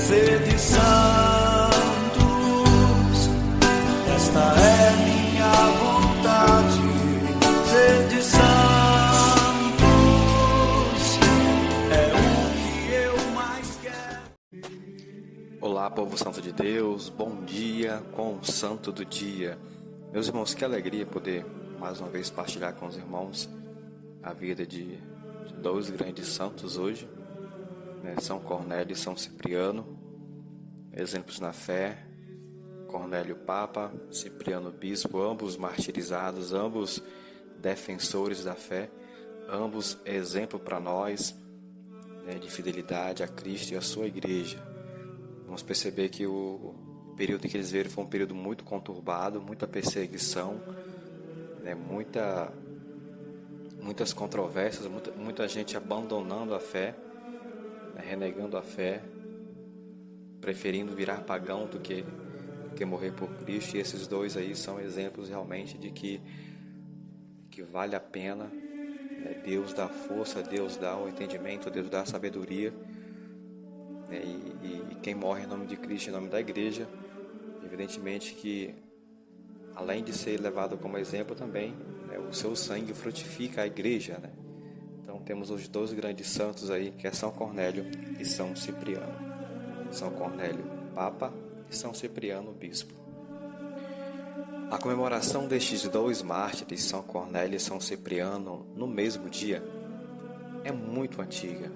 Sede santos, esta é minha vontade. Sede santos, é o que eu mais quero. Olá, povo santo de Deus, bom dia com o santo do dia. Meus irmãos, que alegria poder mais uma vez partilhar com os irmãos a vida de dois grandes santos hoje, né? São Cornélio e São Cipriano, exemplos na fé. Cornélio Papa, Cipriano Bispo, ambos martirizados, ambos defensores da fé, ambos exemplo para nós, né, de fidelidade a Cristo e a sua igreja. Vamos perceber que o período em que eles viveram foi um período muito conturbado, muita perseguição, né, muitas controvérsias, muita gente abandonando a fé, né, renegando a fé, preferindo virar pagão do que morrer por Cristo. E esses dois aí são exemplos realmente de que vale a pena, né? Deus dá força, Deus dá o entendimento, Deus dá a sabedoria, né? E quem morre em nome de Cristo, em nome da igreja, evidentemente que além de ser levado como exemplo também, né, o seu sangue frutifica a igreja, né? Então temos os dois grandes santos aí, que é São Cornélio e São Cipriano. São Cornélio Papa e São Cipriano Bispo. A comemoração destes dois mártires, São Cornélio e São Cipriano, no mesmo dia, é muito antiga.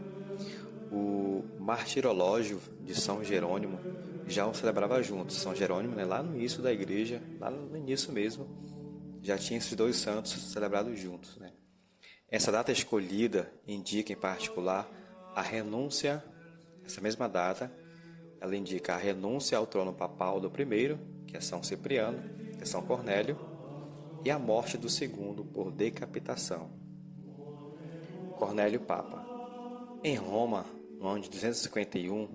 O martirológio de São Jerônimo já o celebrava juntos. São Jerônimo, né, lá no início da igreja, lá no início mesmo, já tinha esses dois santos celebrados juntos, né? Essa data escolhida indica em particular a renúncia, essa mesma data, ela indica a renúncia ao trono papal do primeiro, que é São Cipriano, que é São Cornélio, e a morte do segundo por decapitação, Cornélio Papa. Em Roma, no ano de 251,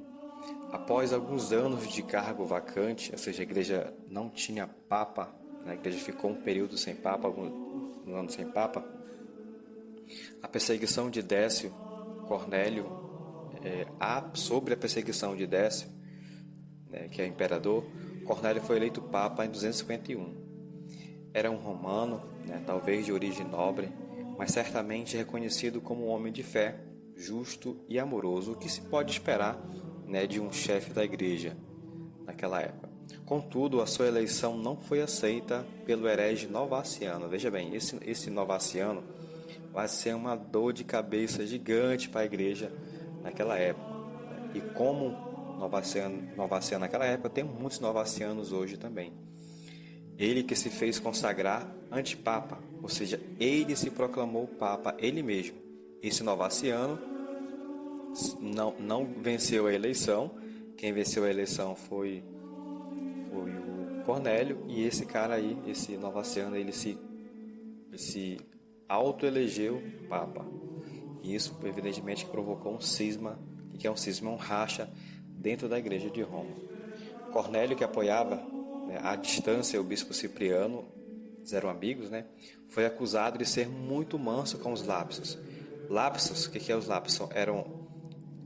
após alguns anos de cargo vacante, ou seja, a igreja não tinha papa, né? A igreja ficou um período sem papa, um ano sem papa, a perseguição de Décio, Cornélio, sobre a perseguição de Décio, né, que é imperador, Cornélio foi eleito papa em 251. Era um romano, né, talvez de origem nobre, mas certamente reconhecido como um homem de fé, justo e amoroso, o que se pode esperar, né, de um chefe da igreja naquela época. Contudo, a sua eleição não foi aceita pelo herege Novaciano. Veja bem, esse Novaciano vai ser uma dor de cabeça gigante para a igreja naquela época. E como Novaciano naquela época, tem muitos Novacianos hoje também. Ele que se fez consagrar antipapa, ou seja, ele se proclamou papa, ele mesmo. Esse Novaciano não venceu a eleição. Quem venceu a eleição foi o Cornélio, e esse cara aí, esse Novaciano, ele se autoelegeu papa. E isso, evidentemente, provocou um cisma. O que é um cisma? Um racha dentro da igreja de Roma. Cornélio, que apoiava, né, à distância o bispo Cipriano, eles eram amigos, né, foi acusado de ser muito manso com os lapsos. Lapsos, o que é os lapsos? Eram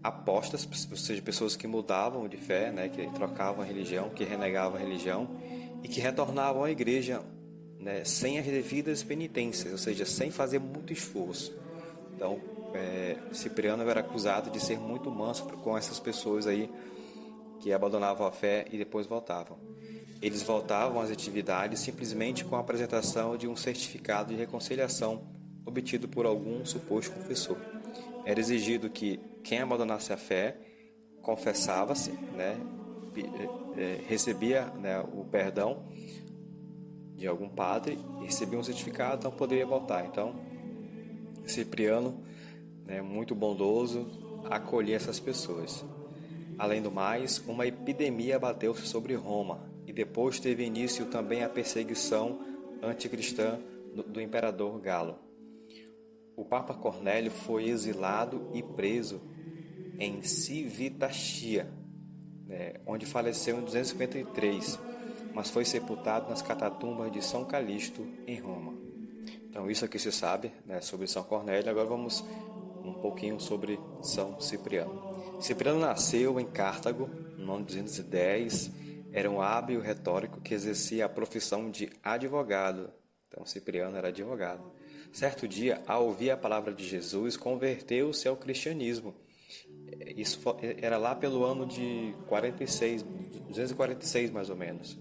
apostas, ou seja, pessoas que mudavam de fé, né, que trocavam a religião, que renegavam a religião e que retornavam à igreja, né, sem as devidas penitências, ou seja, sem fazer muito esforço. Então, Cipriano era acusado de ser muito manso com essas pessoas aí que abandonavam a fé e depois voltavam. Eles voltavam às atividades simplesmente com a apresentação de um certificado de reconciliação obtido por algum suposto confessor. Era exigido que quem abandonasse a fé confessava-se, né, recebia, né, o perdão de algum padre, recebia um certificado, então poderia voltar. Então, Cipriano, né, muito bondoso, acolhia essas pessoas. Além do mais, uma epidemia abateu-se sobre Roma e depois teve início também a perseguição anticristã do imperador Galo. O Papa Cornélio foi exilado e preso em Civitachia, né, onde faleceu em 253, mas foi sepultado nas catatumbas de São Calixto, em Roma. Então, isso aqui se sabe, né, sobre São Cornélio. Agora vamos um pouquinho sobre São Cipriano. Cipriano nasceu em Cartago, no ano 210, era um hábil retórico que exercia a profissão de advogado. Então, Cipriano era advogado. Certo dia, ao ouvir a palavra de Jesus, converteu-se ao cristianismo. Isso era lá pelo ano de 246 mais ou menos.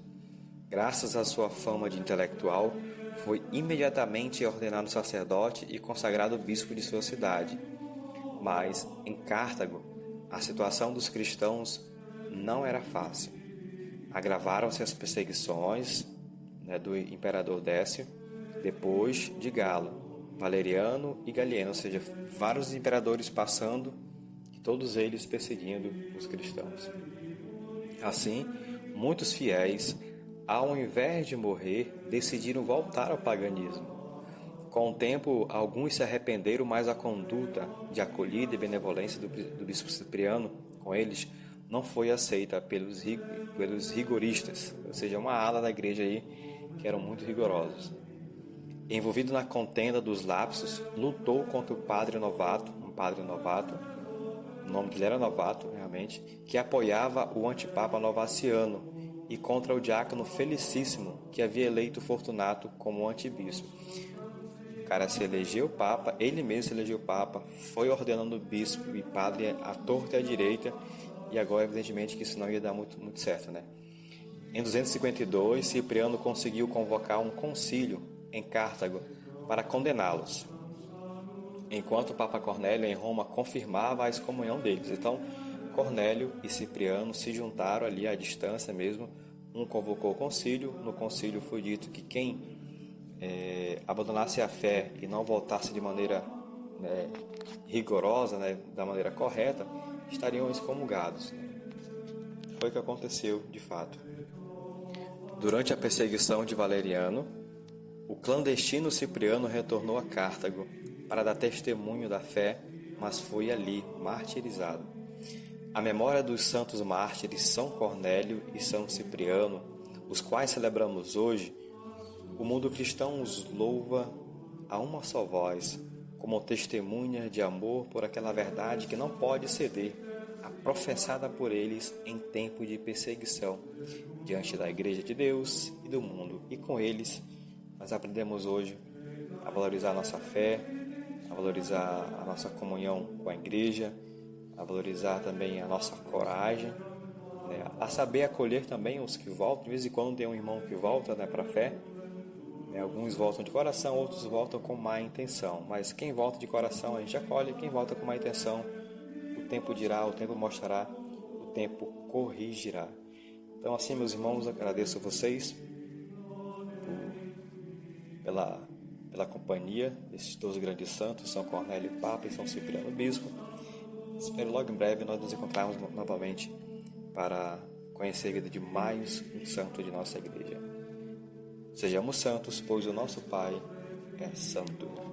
Graças à sua fama de intelectual, foi imediatamente ordenado sacerdote e consagrado bispo de sua cidade. Mas, em Cartago, a situação dos cristãos não era fácil. Agravaram-se as perseguições do imperador Décio, depois de Galo, Valeriano e Galeno, ou seja, vários imperadores passando e todos eles perseguindo os cristãos. Assim, muitos fiéis, ao invés de morrer, decidiram voltar ao paganismo. Com o tempo, alguns se arrependeram, mas a conduta de acolhida e benevolência do bispo Cipriano com eles não foi aceita pelos rigoristas, ou seja, uma ala da igreja aí que eram muito rigorosos. Envolvido na contenda dos lapsos, lutou contra um padre novato, o nome dele era Novato, realmente, que apoiava o antipapa Novaciano, e contra o diácono Felicíssimo, que havia eleito Fortunato como antibispo. O cara se elegeu papa, ele mesmo se elegeu papa, foi ordenando bispo e padre à torta e à direita, e agora, evidentemente, que isso não ia dar muito certo, né? Em 252, Cipriano conseguiu convocar um concílio em Cartago para condená-los, enquanto o Papa Cornélio em Roma confirmava a excomunhão deles. Então, Cornélio e Cipriano se juntaram ali à distância mesmo, um convocou o concílio, no concílio foi dito que quem abandonasse a fé e não voltasse de maneira rigorosa, da maneira correta, estariam excomungados. Foi o que aconteceu de fato. Durante a perseguição de Valeriano, o clandestino Cipriano retornou a Cartago para dar testemunho da fé, mas foi ali martirizado. A memória dos santos mártires São Cornélio e São Cipriano, os quais celebramos hoje, o mundo cristão os louva a uma só voz, como testemunha de amor por aquela verdade que não pode ceder, a professada por eles em tempo de perseguição, diante da Igreja de Deus e do mundo. E com eles, nós aprendemos hoje a valorizar a nossa fé, a valorizar a nossa comunhão com a Igreja, a valorizar também a nossa coragem, a saber acolher também os que voltam. De vez em quando tem um irmão que volta para a fé, alguns voltam de coração, outros voltam com má intenção, mas quem volta de coração a gente acolhe, quem volta com má intenção, o tempo dirá, o tempo mostrará, o tempo corrigirá. Então assim, meus irmãos, agradeço a vocês pela companhia desses dois grandes santos, São Cornélio Papa e São Cipriano Bispo. Espero logo em breve nós nos encontrarmos novamente para conhecer a vida de mais um santo de nossa igreja. Sejamos santos, pois o nosso Pai é santo.